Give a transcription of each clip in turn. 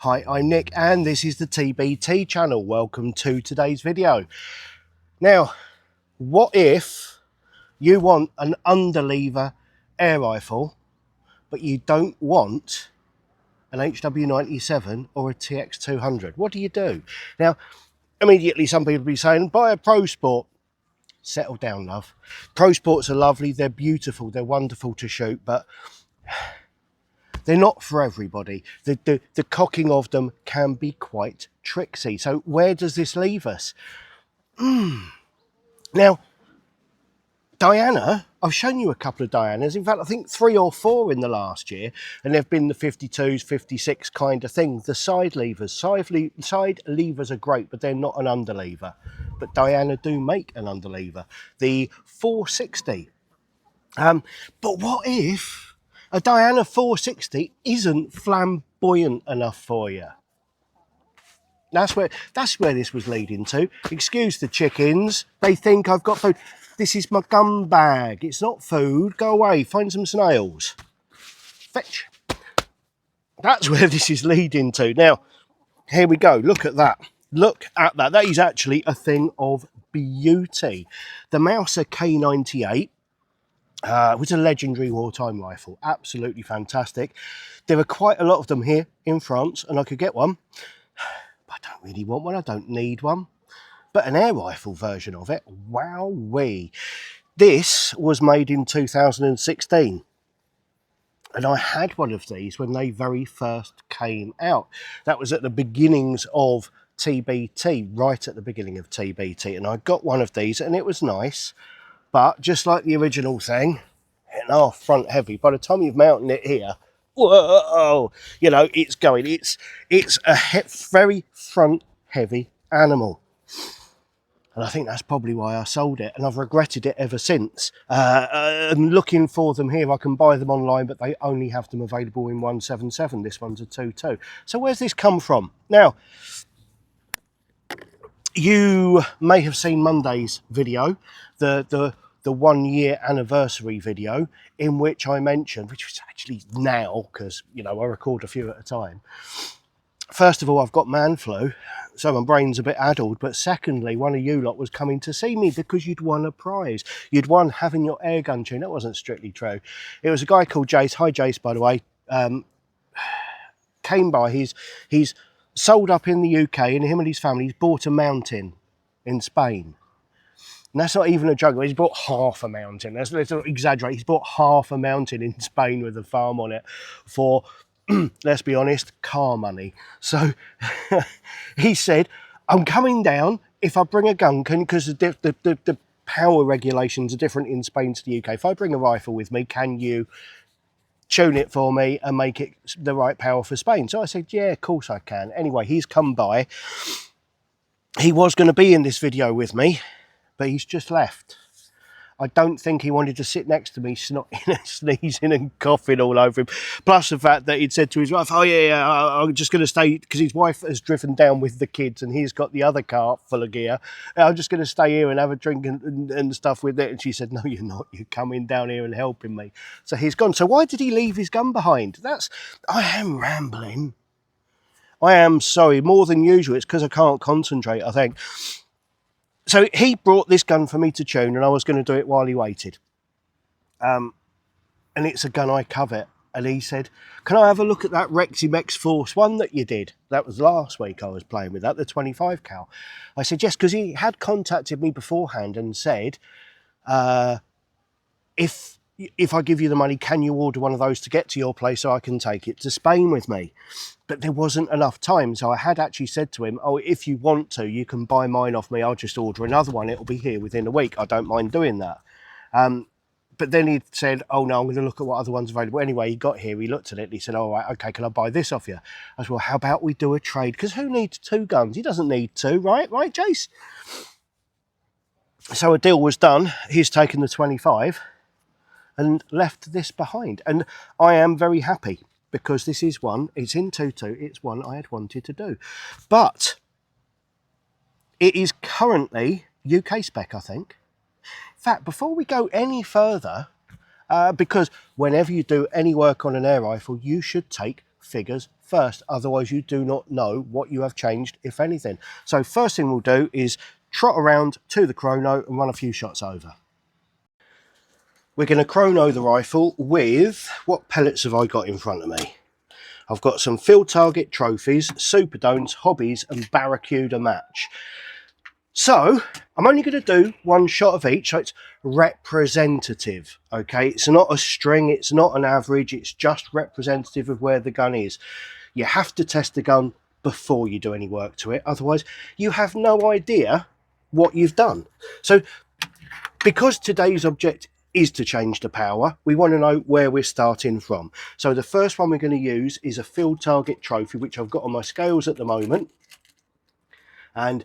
Hi, I'm Nick and this is the TBT channel. Welcome to today's video. Now, what if you want an underlever air rifle, but you don't want an HW77 or a TX200? What do? Now, immediately some people will be saying, buy a Pro Sport. Settle down, love. Pro Sports are lovely, they're beautiful, they're wonderful to shoot, but they're not for everybody. The cocking of them can be quite tricksy. So where does this leave us? Now, Diana, I've shown you a couple of Dianas. In fact, I think 3 or 4 in the last year, and they've been the 52s, 56 kind of thing. The side levers, side levers are great, but they're not an underlever. But Diana do make an underlever, the 460. But what if a Diana 460 isn't flamboyant enough for you? That's where this was leading to. Excuse the chickens. They think I've got food. This is my gun bag. It's not food. Go away. Find some snails. Fetch. That's where this is leading to. Now, here we go. Look at that. Look at that. That is actually a thing of beauty. The Mauser K98. It was a legendary wartime rifle, absolutely fantastic. There are quite a lot of them here in France, and I could get one, but I don't really want one, I don't need one. But an air rifle version of it, wowee. This was made in 2016, and I had one of these when they very first came out. That was at the beginnings of TBT, right at the beginning of TBT, and I got one of these, and it was nice. But just like the original thing, hitting half front heavy, by the time you've mounted it here, whoa, you know, it's going. It's a very front heavy animal. And I think that's probably why I sold it. And I've regretted it ever since. I'm looking for them here. I can buy them online, but they only have them available in 177. This one's a 2.2. So where's this come from? Now, you may have seen Monday's video, the 1 year anniversary video, in which I mentioned, which was actually now, because, you know, I record a few at a time. First of all, I've got man flu, so my brain's a bit addled. But secondly, one of you lot was coming to see me because you'd won a prize. You'd won having your air gun tuned. That wasn't strictly true. It was a guy called Jace. Hi, Jace, by the way. Came by. He's sold up in the UK, and him and his family's bought a mountain in Spain. And that's not even a joke. He's bought half a mountain. Let's not exaggerate. He's bought half a mountain in Spain with a farm on it for, let's be honest, car money. So he said, I'm coming down if I bring a gun, because the power regulations are different in Spain to the UK. If I bring a rifle with me, can you tune it for me and make it the right power for Spain? So I said, yeah, of course I can. Anyway, he's come by. He was going to be in this video with me, but he's just left. I don't think he wanted to sit next to me, snotting and sneezing and coughing all over him. Plus the fact that he'd said to his wife, oh yeah, I'm just going to stay, because his wife has driven down with the kids and he's got the other car full of gear. I'm just going to stay here and have a drink and stuff with it. And she said, no, you're not. You're coming down here and helping me. So he's gone. So why did he leave his gun behind? I am rambling. I am sorry, more than usual. It's because I can't concentrate, I think. So he brought this gun for me to tune, and I was going to do it while he waited. And it's a gun I covet. And he said, can I have a look at that Rexim X-Force 1 that you did? That was last week I was playing with that, the 25 cal. I said, yes, because he had contacted me beforehand and said, if I give you the money, can you order one of those to get to your place so I can take it to Spain with me? But there wasn't enough time, so I had actually said to him, oh, if you want to, you can buy mine off me. I'll just order another one. It'll be here within a week. I don't mind doing that. But then he said, oh, no, I'm going to look at what other ones are available. Anyway, he got here, he looked at it, and he said, all right, okay, can I buy this off you? I said, well, how about we do a trade? Because who needs 2 guns? He doesn't need 2, right? Right, Jace? So a deal was done. He's taken the 25 and left this behind. And I am very happy, because this is one, it's in 2.2, it's one I had wanted to do. But it is currently UK spec, I think. In fact, before we go any further, because whenever you do any work on an air rifle, you should take figures first, otherwise you do not know what you have changed, if anything. So first thing we'll do is trot around to the chrono and run a few shots over. We're going to chrono the rifle with, what pellets have I got in front of me? I've got some field target trophies, superdomes, hobbies and barracuda match. So I'm only going to do one shot of each, so it's representative. Okay, it's not a string, it's not an average, it's just representative of where the gun is. You have to test the gun before you do any work to it, otherwise you have no idea what you've done. So because today's object is to change the power, we want to know where we're starting from. So the first one we're going to use is a field target trophy, which I've got on my scales at the moment, and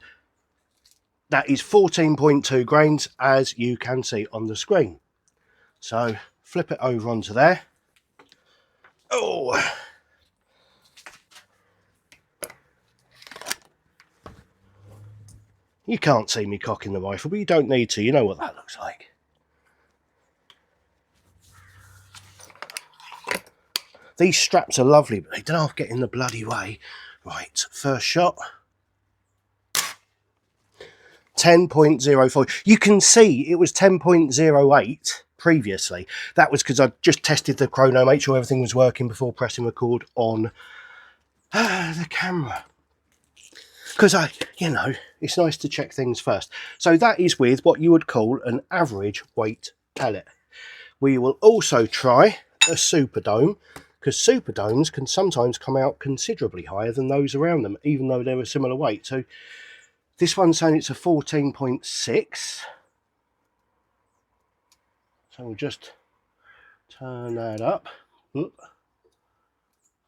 that is 14.2 grains, as you can see on the screen. So flip it over onto there. Oh, you can't see me cocking the rifle, but you don't need to. You know what that looks like. These straps are lovely, but they don't half get in the bloody way. Right, first shot. 10.04. You can see it was 10.08 previously. That was because I just tested the chrono, made sure everything was working before pressing record on the camera. Because it's nice to check things first. So that is with what you would call an average weight pellet. We will also try a superdome, because superdomes can sometimes come out considerably higher than those around them, even though they're a similar weight. So this one's saying it's a 14.6. So we'll just turn that up.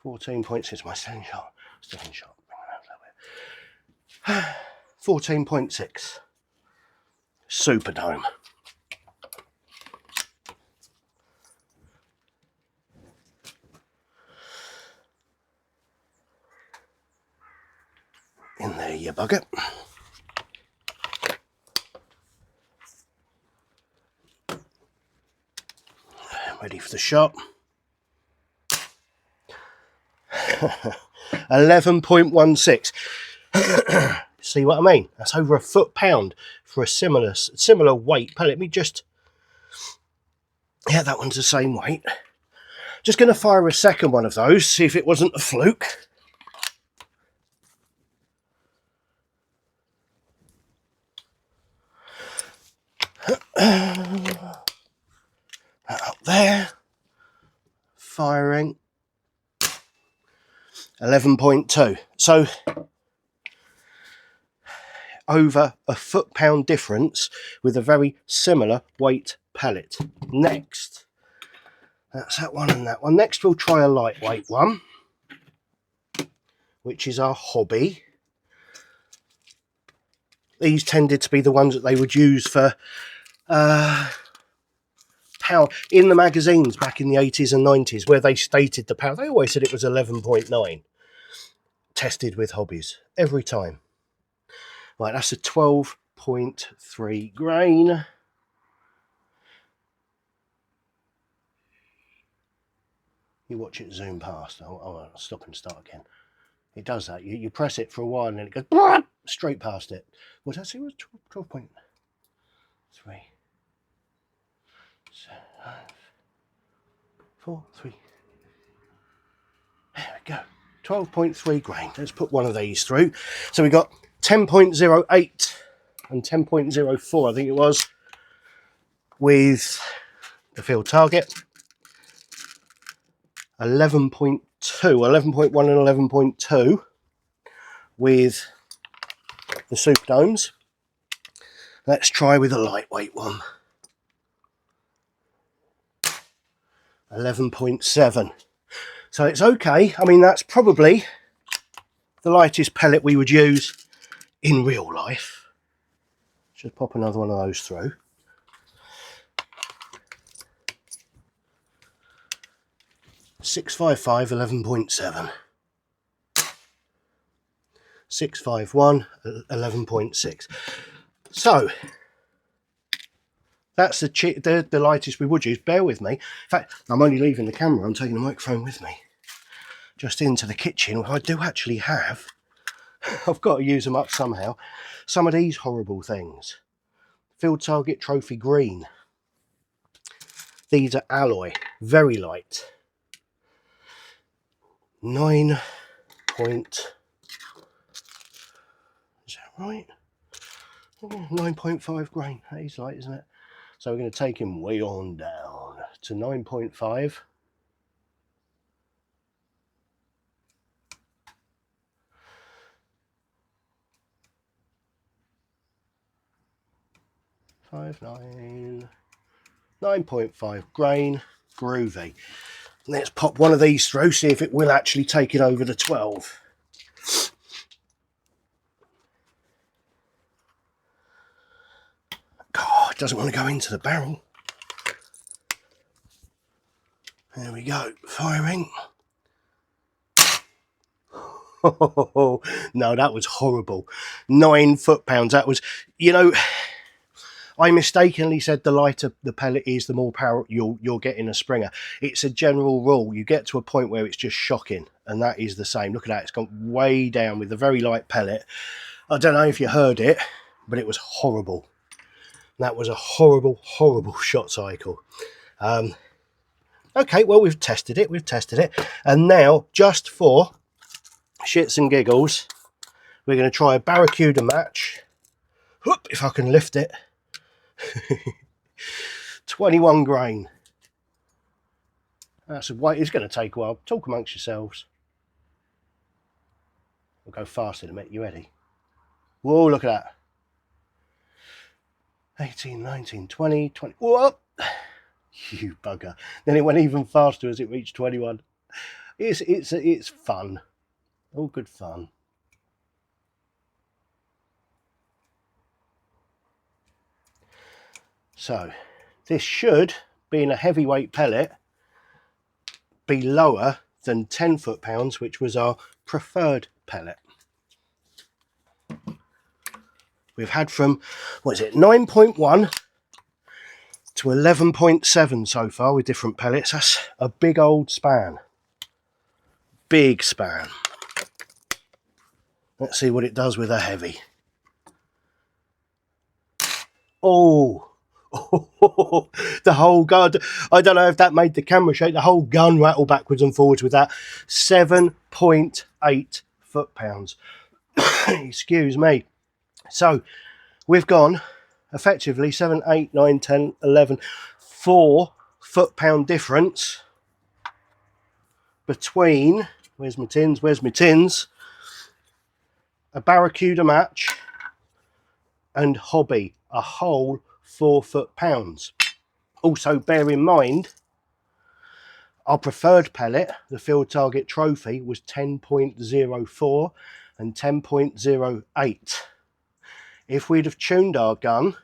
14.6, my second shot. 14.6. Superdome. In there, you bugger. Ready for the shot. 11.16. See what I mean? That's over a foot-pound for a similar weight pellet. Let me just... Yeah, that one's the same weight. Just going to fire a second one of those, see if it wasn't a fluke. That up there, firing 11.2. So over a foot-pound difference with a very similar weight pellet. Next, that's that one and that one. Next we'll try a lightweight one, which is our hobby. These tended to be the ones that they would use for power in the magazines back in the 80s and 90s, where they stated the power. They always said it was 11.9. Tested with hobbies every time. Right, that's a 12.3 grain. You watch it zoom past. I'll stop and start again. It does that. You press it for a while and then it goes straight past it. What did I say? It was 12.3. 5, 4, 3. There we go. 12.3 grain. Let's put one of these through. So we got 10.08 and 10.04, I think it was, with the field target. 11.2, 11.1 and 11.2 with the superdomes. Let's try with a lightweight one. 11.7. So it's okay. I mean, that's probably the lightest pellet we would use in real life. Just pop another one of those through. .655, 11.7. 651, 11.6. So that's the lightest we would use. Bear with me. In fact, I'm only leaving the camera. I'm taking the microphone with me. just into the kitchen. I do actually have, I've got to use them up somehow, some of these horrible things. Field Target Trophy Green. These are alloy, very light. 9 point, is that right? 9.5 grain. That is light, isn't it? So we're going to take him way on down to 9.5. Five, 9.5 grain, groovy. Let's pop one of these through, see if it will actually take it over the 12. God, it doesn't want to go into the barrel. There we go, firing. Oh, no, that was horrible. 9 foot-pounds. That was, you know, I mistakenly said the lighter the pellet is, the more power you'll get in a Springer. It's a general rule. You get to a point where it's just shocking, and that is the same. Look at that. It's gone way down with a very light pellet. I don't know if you heard it, but it was horrible. That was a horrible, horrible shot cycle. Okay, well, we've tested it. And now, just for shits and giggles, we're going to try a Barracuda match. Whoop, if I can lift it. 21 grain. That's a wait. It's going to take a while. Talk amongst yourselves. We'll go fast in a minute. You ready? Whoa, look at that. 18, 19, 20, 20. Whoop! You bugger. Then it went even faster as it reached 21. It's fun. All good fun. So this should, being a heavyweight pellet, be lower than 10 foot-pounds, which was our preferred pellet. We've had from, what is it, 9.1 to 11.7 so far with different pellets. That's a big old span. Big span. Let's see what it does with a heavy. Oh, the whole gun. I don't know if that made the camera shake. The whole gun rattle backwards and forwards with that. 7.8 foot-pounds. Excuse me. So we've gone effectively 7, 8, 9, 10, 11, 4 foot-pound difference between, where's my tins, a Barracuda match and hobby, a whole 4 foot-pounds. Also bear in mind, our preferred pellet, the Field Target Trophy, was 10.04 and 10.08. If we'd have tuned our gun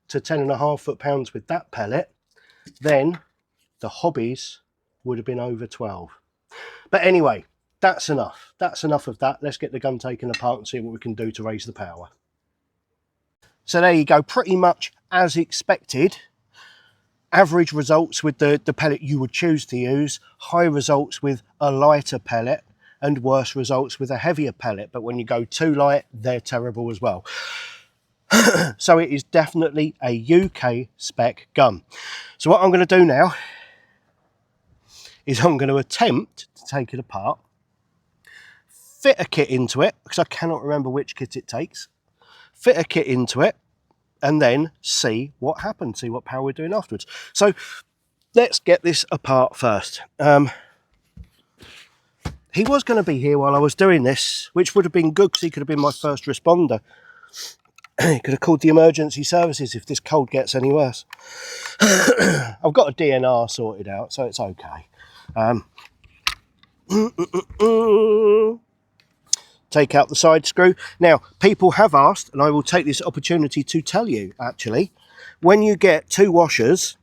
to 10.5 foot-pounds with that pellet, then the hobbies would have been over 12. But anyway, that's enough. That's enough of that. Let's get the gun taken apart and see what we can do to raise the power. So there you go, pretty much as expected. Average results with the pellet you would choose to use, high results with a lighter pellet, and worse results with a heavier pellet. But when you go too light, they're terrible as well. So it is definitely a UK spec gun. So what I'm going to do now is I'm going to attempt to take it apart, fit a kit into it, because I cannot remember which kit it takes, fit a kit into it, and then see what happens, see what power we're doing afterwards. So let's get this apart first. He was going to be here while I was doing this, which would have been good because he could have been my first responder. He could have called the emergency services if this cold gets any worse. I've got a DNR sorted out, so it's okay. Take out the side screw. Now, people have asked, and I will take this opportunity to tell you, actually, when you get two washers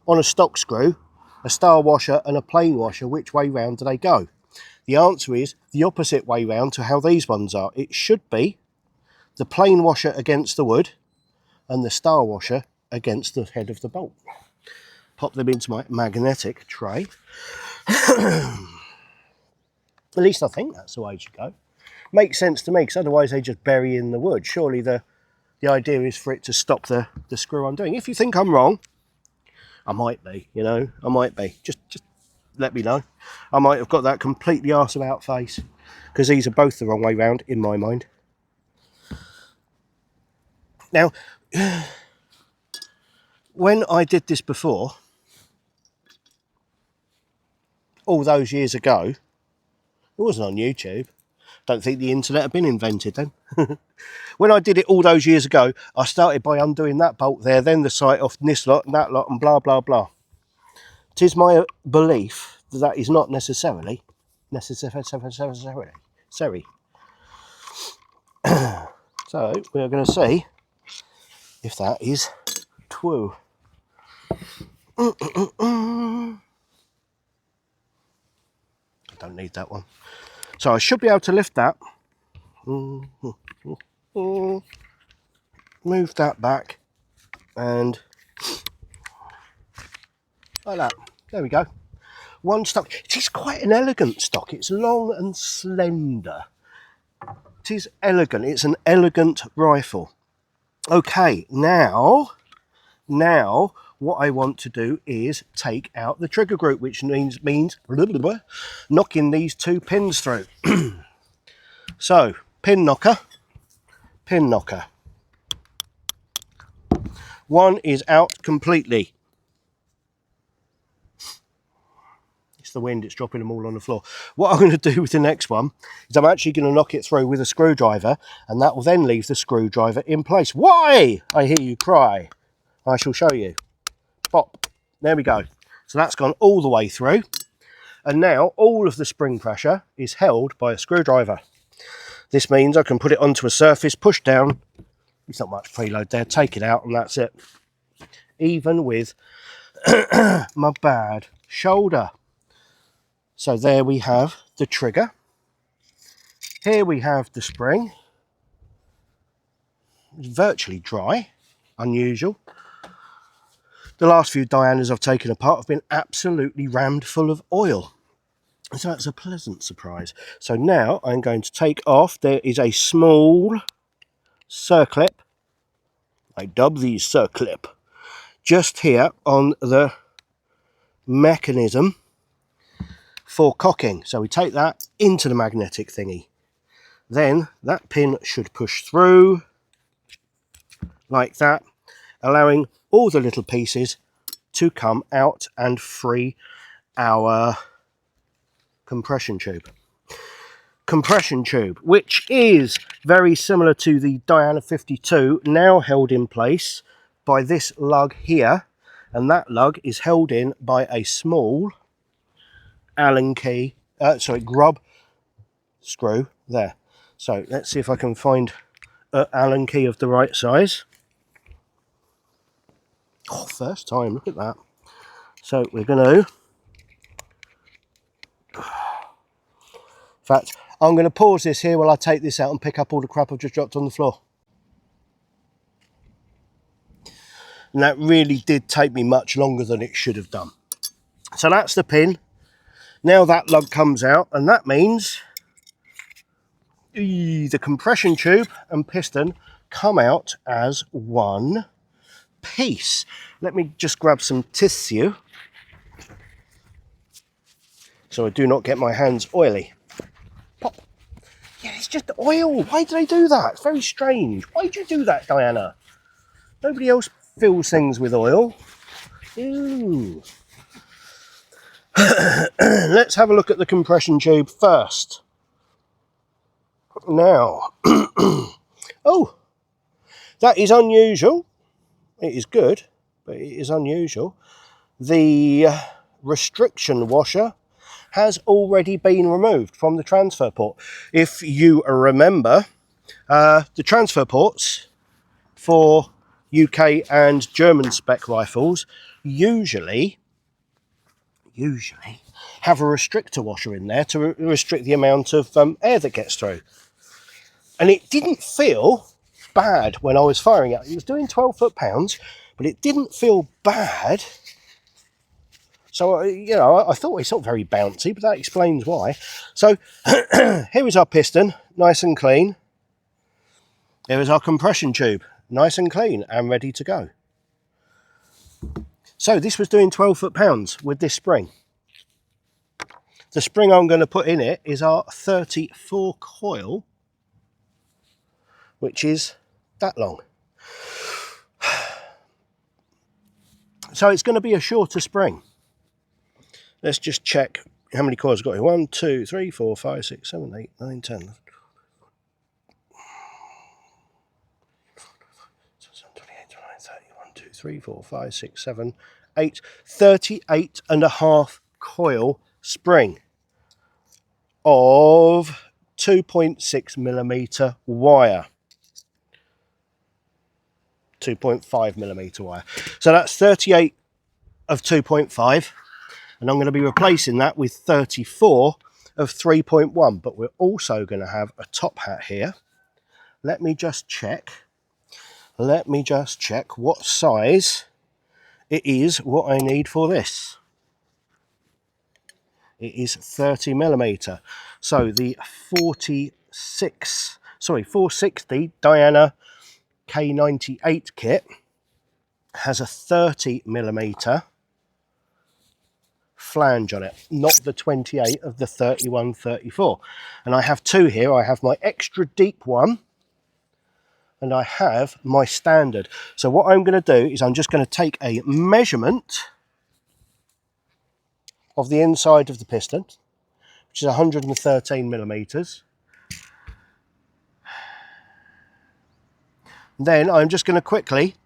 on a stock screw, a star washer and a plain washer, which way round do they go? The answer is the opposite way round to how these ones are. It should be the plain washer against the wood and the star washer against the head of the bolt. Pop them into my magnetic tray. At least I think that's the way to go. Makes sense to me, because otherwise they just bury in the wood. Surely the idea is for it to stop the screw undoing. If you think I'm wrong, I might be, you know, I might be. Just let me know. I might have got that completely arse about face, because these are both the wrong way round in my mind. Now, when I did this before, all those years ago, it wasn't on YouTube. Don't think the internet had been invented then. When I did it all those years ago, I started by undoing that bolt there, then the sight off this lot and that lot and blah, blah, blah. It is my belief that that is not necessarily. So we're going to see if that is true. I don't need that one. So I should be able to lift that. Move that back and like that. There we go. One stock. It is quite an elegant stock. It's long and slender. It is elegant. It's an elegant rifle. Okay, now what I want to do is take out the trigger group, which means knocking these two pins through. So, pin knocker. One is out completely. It's the wind, it's dropping them all on the floor. What I'm going to do with the next one is I'm actually going to knock it through with a screwdriver, and that will then leave the screwdriver in place. Why? I hear you cry. I shall show you. Pop. There we go. So that's gone all the way through. And now all of the spring pressure is held by a screwdriver. This means I can put it onto a surface, push down. There's not much preload there. Take it out and that's it. Even with my bad shoulder. So there we have the trigger. Here we have the spring. It's virtually dry. Unusual. The last few Dianas I've taken apart have been absolutely rammed full of oil. So that's a pleasant surprise. So now I'm going to take off. There is a small circlip. I dub these circlip. Just here on the mechanism for cocking. So we take that into the magnetic thingy. Then that pin should push through like that, allowing all the little pieces to come out and free our compression tube. Compression tube, which is very similar to the Diana 52, now held in place by this lug here, and that lug is held in by a small Allen key, grub screw there. So let's see if I can find an Allen key of the right size. Oh, first time, look at that. So we're going to, in fact, I'm going to pause this here while I take this out and pick up all the crap I've just dropped on the floor. And that really did take me much longer than it should have done. So that's the pin. Now that lug comes out, and that means the compression tube and piston come out as one piece. Let me just grab some tissue so I do not get my hands oily. Pop. Yeah, it's just oil. Why do they do that? It's very strange. Why did you do that, Diana? Nobody else fills things with oil. Ew. Let's have a look at the compression tube first. Now, oh, that is unusual. It is good, but it is unusual. The restriction washer has already been removed from the transfer port. If you remember, the transfer ports for UK and German spec rifles usually have a restrictor washer in there to restrict the amount of air that gets through. And it didn't feel bad when I was firing it. It was doing 12 foot-pounds, but it didn't feel bad So, you know, I thought it's not very bouncy, but that explains why. So here is our piston, nice and clean. Here is our compression tube, nice and clean and ready to go. So this was doing 12 foot-pounds with this spring. The spring I'm going to put in it is our 34 coil, which is that long. So it's going to be a shorter spring. Let's just check how many coils I've got here. 1, 2, 3, 4, 5, 6, 7, 8, 9, 10. 28, 29, 30, 1, 2, 3, 4, 5, 6, 7, 8. 38.5 coil spring of 2.6mm wire. 2.5mm wire. So that's 38 of 2.5. And I'm going to be replacing that with 34 of 3.1, but we're also going to have a top hat here. Let me just check what size it is, what I need for this. It is 30mm. So the 460 Diana K98 kit has a 30mm flange on it, not the 28 of the 31-34. And I have two here. I have my extra deep one and I have my standard. So what I'm going to do is I'm just going to take a measurement of the inside of the piston, which is 113mm. Then I'm just going to quickly,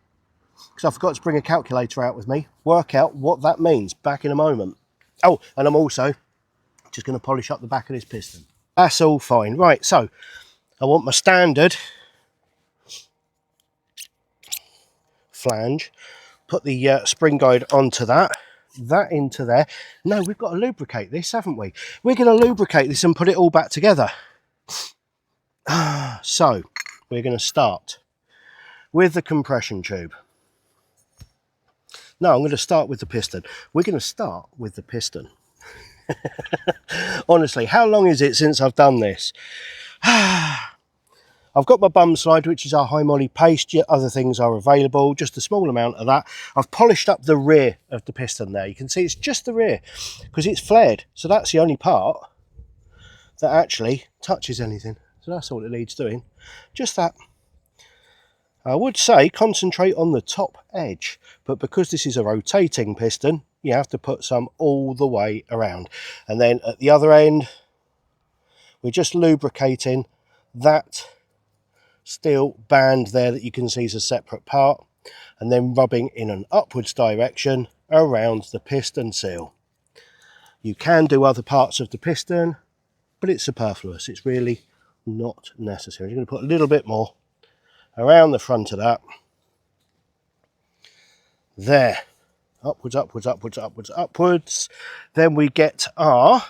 because I forgot to bring a calculator out with me, work out what that means. Back in a moment. Oh, and I'm also just going to polish up the back of this piston. That's all fine. Right, so I want my standard flange. Put the spring guide onto that into there. No, we've got to lubricate this, haven't we? We're going to lubricate this and put it all back together. So we're going to start with the compression tube. No, I'm going to start with the piston. We're going to start with the piston. Honestly, how long is it since I've done this? I've got my bum slide, which is our high moly paste. Yet other things are available, just a small amount of that. I've polished up the rear of the piston there. You can see it's just the rear because it's flared. So that's the only part that actually touches anything. So that's all it needs doing. Just that. I would say concentrate on the top edge, but because this is a rotating piston, you have to put some all the way around. And then at the other end, we're just lubricating that steel band there that you can see is a separate part, and then rubbing in an upwards direction around the piston seal. You can do other parts of the piston, but it's superfluous. It's really not necessary. I'm going to put a little bit more around the front of that. There. Upwards, upwards, upwards, upwards, upwards. Then we get our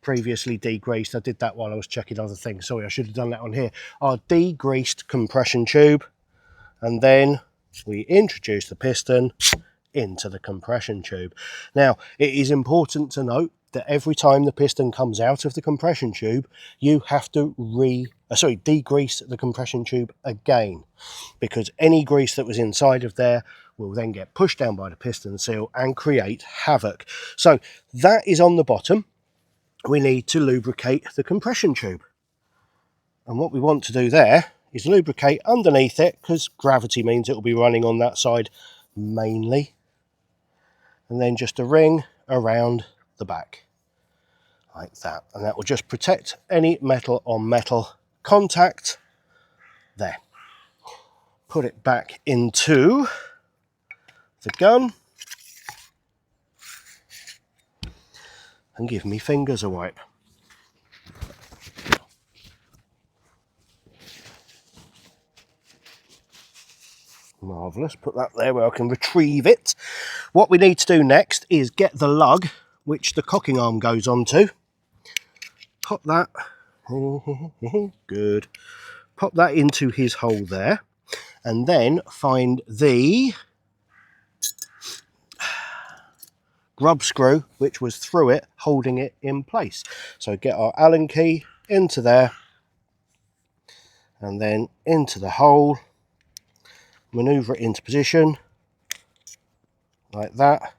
previously degreased. I did that while I was checking other things. Sorry, I should have done that on here. Our degreased compression tube. And then we introduce the piston into the compression tube. Now, it is important to note that every time the piston comes out of the compression tube, you have to degrease the compression tube again, because any grease that was inside of there will then get pushed down by the piston seal and create havoc. So that is on the bottom. We need to lubricate the compression tube. And what we want to do there is lubricate underneath it, because gravity means it will be running on that side mainly. And then just a ring around the back. Like that, and that will just protect any metal on metal contact there. Put it back into the gun and give me fingers a wipe. Marvellous. Put that there where I can retrieve it. What we need to do next is get the lug which the cocking arm goes onto. Pop that, good, pop that into his hole there, and then find the grub screw which was through it, holding it in place. So get our Allen key into there and then into the hole, maneuver it into position like that.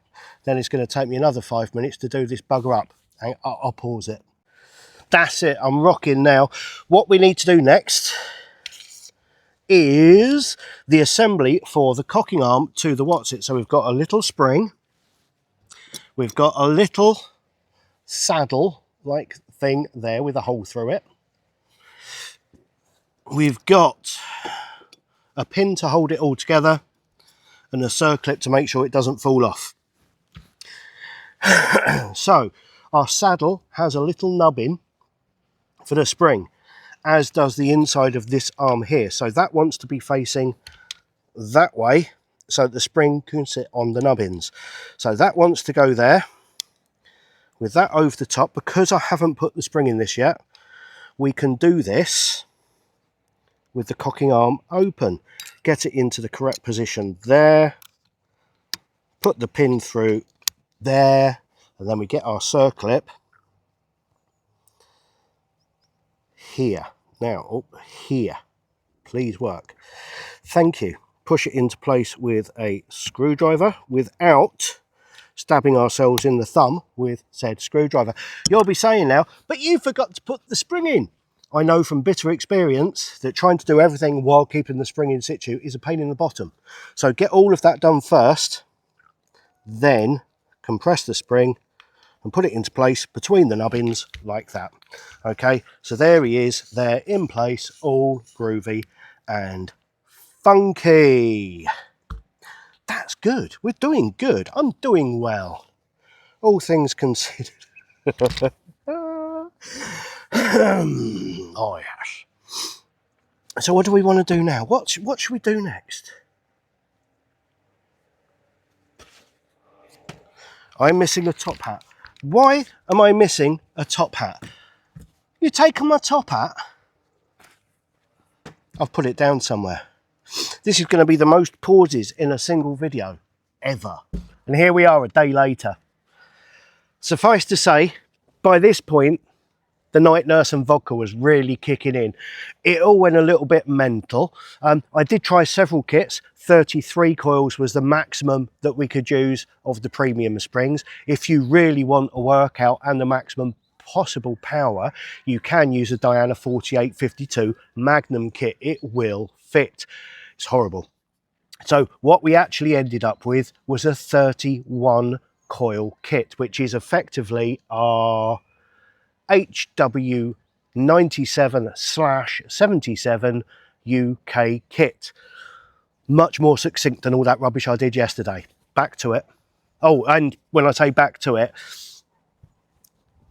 Then it's going to take me another 5 minutes to do this bugger up. And I'll pause it. That's it, I'm rocking now. What we need to do next is the assembly for the cocking arm to the what's-it. So we've got a little spring, we've got a little saddle like thing there with a hole through it. We've got a pin to hold it all together and a circlip to make sure it doesn't fall off. So our saddle has a little nubbin for the spring, as does the inside of this arm here. So that wants to be facing that way so the spring can sit on the nubbins. So that wants to go there with that over the top. Because I haven't put the spring in this yet, we can do this with the cocking arm open. Get it into the correct position there, put the pin through there, and then we get our circlip here. Now, up here, please work. Thank you. Push it into place with a screwdriver without stabbing ourselves in the thumb with said screwdriver. You'll be saying now, but you forgot to put the spring in. I know from bitter experience that trying to do everything while keeping the spring in situ is a pain in the bottom. So get all of that done first, then compress the spring and put it into place between the nubbins like that. Okay, so there he is, there in place, all groovy and funky. That's good. We're doing good. I'm doing well, all things considered. Oh yes. So what do we want to do now? What should we do next? I'm missing a top hat. Why am I missing a top hat? You taken my top hat? I've put it down somewhere. This is going to be the most pauses in a single video ever. And here we are a day later. Suffice to say, by this point, the night nurse and vodka was really kicking in. It all went a little bit mental. I did try several kits. 33 coils was the maximum that we could use of the premium springs. If you really want a workout and the maximum possible power, you can use a Diana 4852 Magnum kit. It will fit. It's horrible. So what we actually ended up with was a 31 coil kit, which is effectively our HW77/77 UK kit. Much more succinct than all that rubbish I did yesterday. Back to it. Oh, and when I say back to it,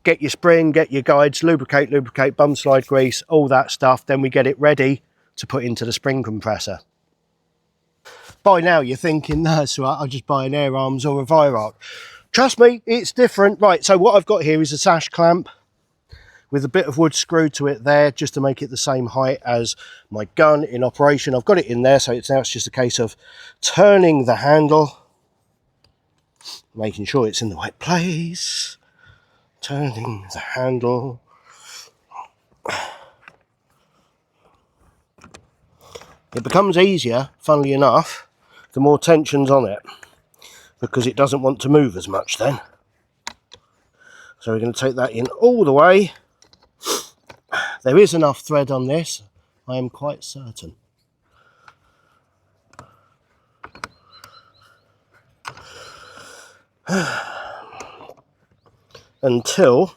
get your spring, get your guides, lubricate, bum slide grease, all that stuff. Then we get it ready to put into the spring compressor. By now you're thinking, no, that's right, I'll just buy an air arms or a Weihrauch. Trust me, it's different. Right, so what I've got here is a sash clamp with a bit of wood screwed to it there, just to make it the same height as my gun in operation. I've got it in there, so now it's just a case of turning the handle, making sure it's in the right place, turning the handle. It becomes easier, funnily enough, the more tension's on it, because it doesn't want to move as much then. So we're going to take that in all the way. There is enough thread on this, I am quite certain. Until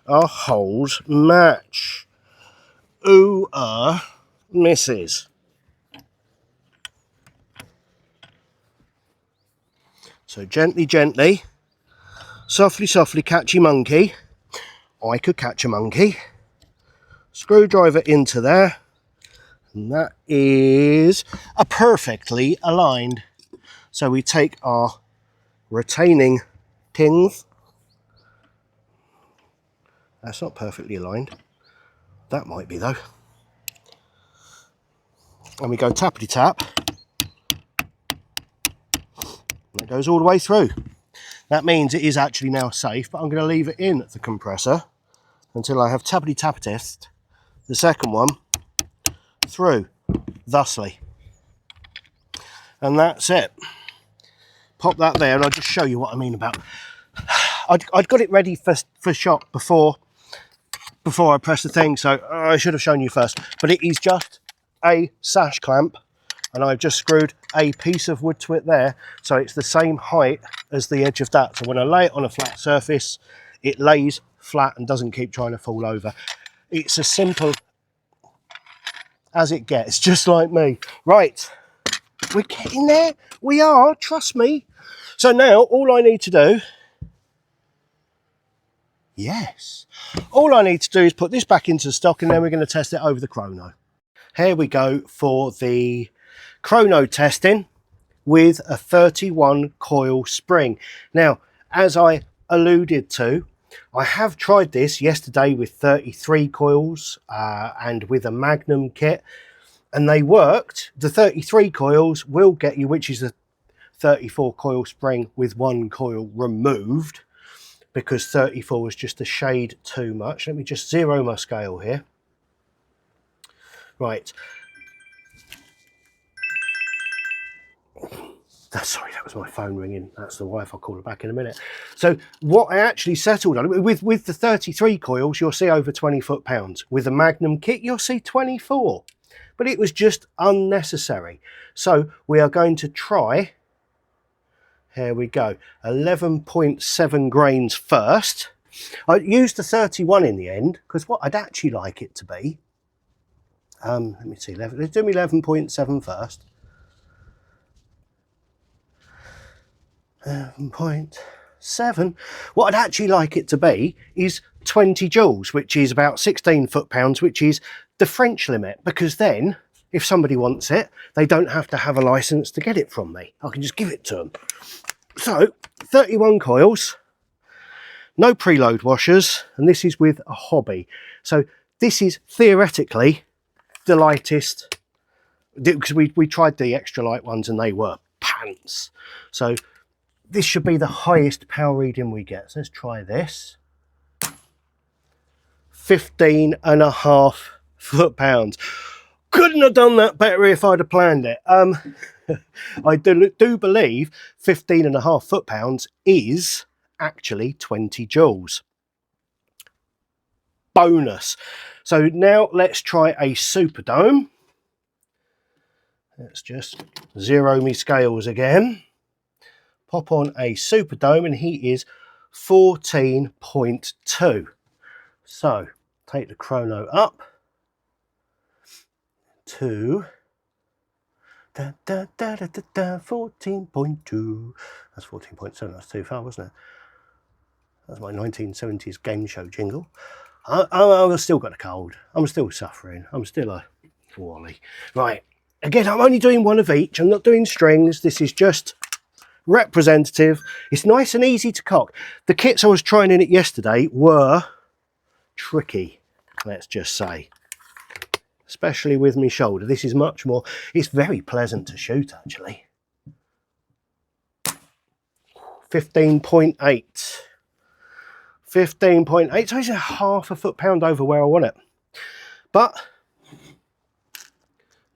our holes match. Ooh, misses. So gently, gently, softly, softly, catchy monkey. I could catch a monkey. Screwdriver into there, and that is a perfectly aligned. So we take our retaining pins. That's not perfectly aligned. That might be though. And we go tappity tap. And it goes all the way through. That means it is actually now safe, but I'm going to leave it in the compressor until I have tappity-tappitest the second one through, thusly. And that's it. Pop that there, and I'll just show you what I mean about. I'd got it ready for shot before I pressed the thing, so I should have shown you first. But it is just a sash clamp, and I've just screwed a piece of wood to it there, so it's the same height as the edge of that. So when I lay it on a flat surface, it lays flat and doesn't keep trying to fall over. It's as simple as it gets, just like me. Right, we're getting there. We are, trust me. So now all I need to do, yes, all I need to do is put this back into stock, and then we're going to test it over the chrono. Here we go for the chrono testing with a 31 coil spring. Now, as I alluded to, I have tried this yesterday with 33 coils and with a Magnum kit, and they worked. The 33 coils will get you, which is a 34 coil spring with one coil removed, because 34 was just a shade too much. Let me just zero my scale here. Right. Sorry, that was my phone ringing. That's the wife. I'll call her back in a minute. So what I actually settled on, with the 33 coils, you'll see over 20 foot-pounds. With the Magnum kit, you'll see 24. But it was just unnecessary. So we are going to try, here we go, 11.7 grains first. I used the 31 in the end, because what I'd actually like it to be, let me see, let's do me 11.7 first. 11.7. What I'd actually like it to be is 20 joules, which is about 16 foot-pounds, which is the French limit, because then if somebody wants it, they don't have to have a license to get it from me. I can just give it to them. So 31 coils, no preload washers, and this is with a hobby. So this is theoretically the lightest, because we tried the extra light ones and they were pants. So this should be the highest power reading we get. So let's try this. 15.5 foot-pounds. Couldn't have done that better if I'd have planned it. I do believe 15.5 foot-pounds is actually 20 joules. Bonus. So now let's try a Superdome. Let's just zero me scales again. Pop on a Superdome, and he is 14.2. So take the chrono up to 14.2. That's 14.7. That's too far, wasn't it? That's my 1970s game show jingle. I've still got a cold. I'm still suffering. I'm still a wally. Right. Again, I'm only doing one of each. I'm not doing strings. This is just representative. It's nice and easy to cock. The kits I was trying in it yesterday were tricky, let's just say, especially with my shoulder. This is much more, it's very pleasant to shoot actually. 15.8. 15.8, so it's a half a foot-pound over where I want it, but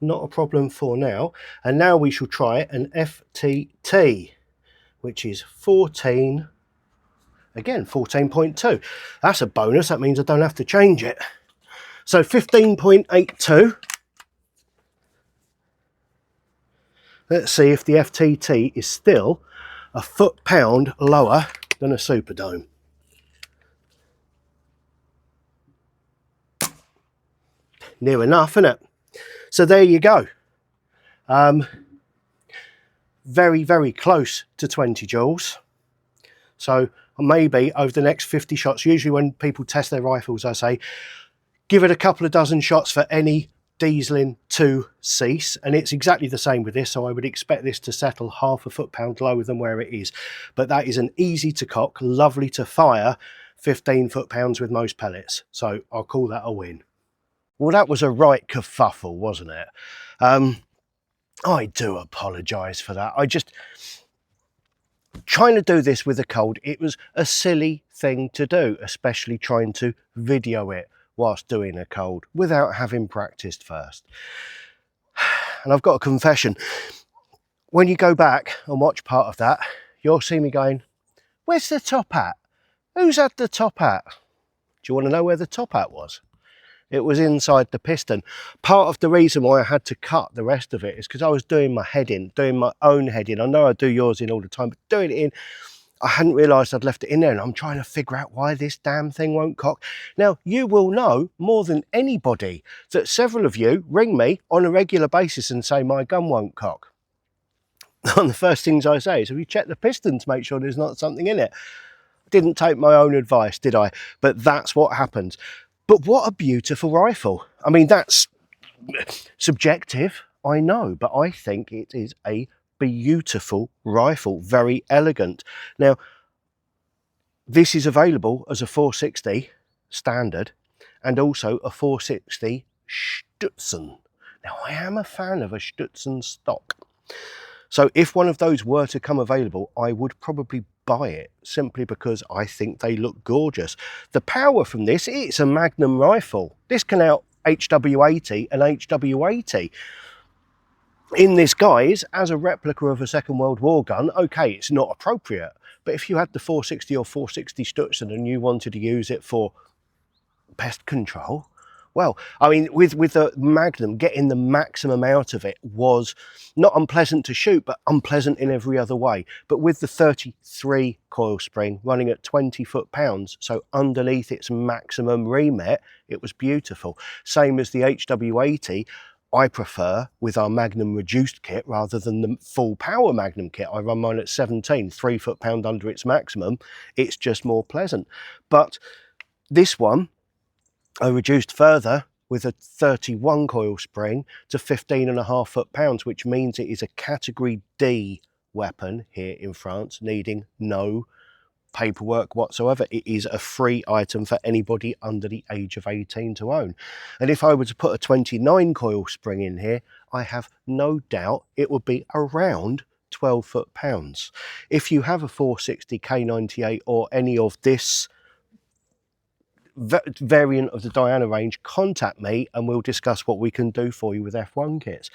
not a problem for now. And now we shall try an FTT, which is 14, again 14.2. That's a bonus. That means I don't have to change it. So 15.82. Let's see if the FTT is still a foot-pound lower than a Superdome. Near enough, isn't it? So there you go. Very, very close to 20 joules. So maybe over the next 50 shots, usually when people test their rifles, I say, give it a couple of dozen shots for any dieseling to cease. And it's exactly the same with this. So I would expect this to settle half a foot-pound lower than where it is. But that is an easy to cock, lovely to fire 15 foot-pounds with most pellets. So I'll call that a win. Well, that was a right kerfuffle, wasn't it? I do apologise for that. trying to do this with a cold, it was a silly thing to do, especially trying to video it whilst doing a cold without having practiced first. And I've got a confession. When you go back and watch part of that, you'll see me going, where's the top hat? Who's had the top hat? Do you want to know where the top hat was? It was inside the piston. Part of the reason why I had to cut the rest of it is because I was doing my head in, doing my own head in. I know I do yours in all the time, but doing it in, I hadn't realised I'd left it in there, and I'm trying to figure out why this damn thing won't cock. Now, you will know more than anybody that several of you ring me on a regular basis and say my gun won't cock. One of the first things I say is, have you checked the piston to make sure there's not something in it? Didn't take my own advice, did I? But that's what happens. But what a beautiful rifle. I mean, that's subjective, I know, but I think it is a beautiful rifle, very elegant. Now, this is available as a 460 standard and also a 460 Stutzen. Now, I am a fan of a Stutzen stock. So if one of those were to come available, I would probably buy it simply because I think they look gorgeous. The power from this, it's a Magnum rifle. This can out HW80 and HW80. In this guise, as a replica of a Second World War gun, okay, it's not appropriate. But if you had the 460 or 460 Stutzen and you wanted to use it for pest control, well, I mean, with the Magnum, getting the maximum out of it was not unpleasant to shoot, but unpleasant in every other way. But with the 33 coil spring running at 20 foot-pounds, so underneath its maximum remit, it was beautiful. Same as the HW80, I prefer with our Magnum reduced kit rather than the full power Magnum kit. I run mine at 17, 3 foot-pound under its maximum. It's just more pleasant. But this one, I reduced further with a 31 coil spring to 15.5 foot-pounds, which means it is a category D weapon here in France, needing no paperwork whatsoever. It is a free item for anybody under the age of 18 to own. And if I were to put a 29 coil spring in here, I have no doubt it would be around 12 foot-pounds. If you have a 460 K98 or any of this variant of the Diana range, contact me and we'll discuss what we can do for you with F1 kits.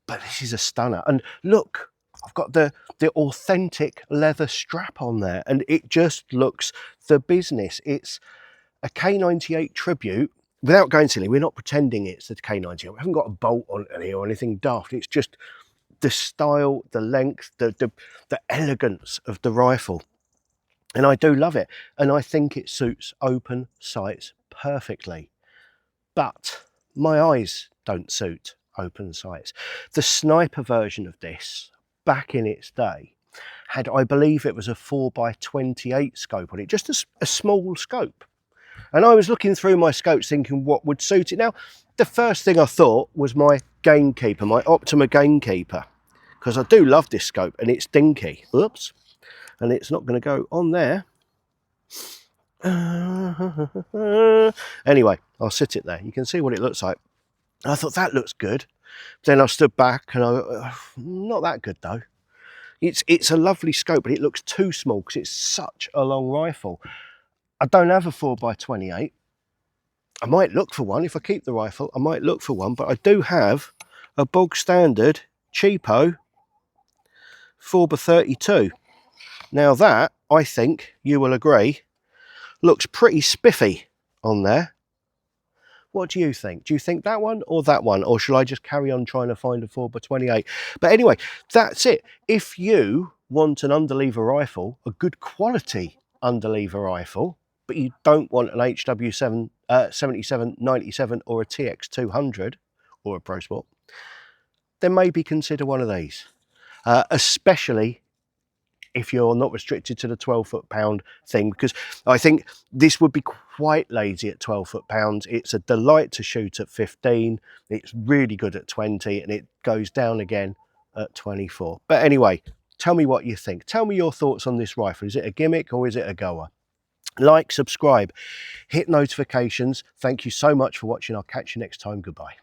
But this is a stunner. And look, I've got the authentic leather strap on there, and it just looks the business. It's a K98 tribute. Without going silly, we're not pretending it's the K98. We haven't got a bolt on it here or anything daft. It's just the style, the length, the elegance of the rifle. And I do love it, and I think it suits open sights perfectly. But my eyes don't suit open sights. The sniper version of this, back in its day, had, I believe it was a 4x28 scope on it, just a small scope. And I was looking through my scopes thinking what would suit it. Now, the first thing I thought was my Gamekeeper, my Optima Gamekeeper, because I do love this scope, and it's dinky. Oops. And it's not going to go on there. Anyway, I'll sit it there. You can see what it looks like. And I thought, that looks good. Then I stood back and not that good though. It's a lovely scope, but it looks too small because it's such a long rifle. I don't have a 4x28. I might look for one. If I keep the rifle, I might look for one, but I do have a bog standard cheapo 4x32. Now that, I think you will agree, looks pretty spiffy on there. What do you think? Do you think that one or that one? Or shall I just carry on trying to find a 4x28? But anyway, that's it. If you want an underlever rifle, a good quality underlever rifle, but you don't want an HW77, 97 or a TX200 or a Pro Sport, then maybe consider one of these. Especially if you're not restricted to the 12 foot-pound thing, because I think this would be quite lazy at 12 foot-pounds. It's a delight to shoot at 15. It's really good at 20, and it goes down again at 24. But anyway, tell me what you think. Tell me your thoughts on this rifle. Is it a gimmick or is it a goer? Like, subscribe, hit notifications. Thank you so much for watching. I'll catch you next time. Goodbye.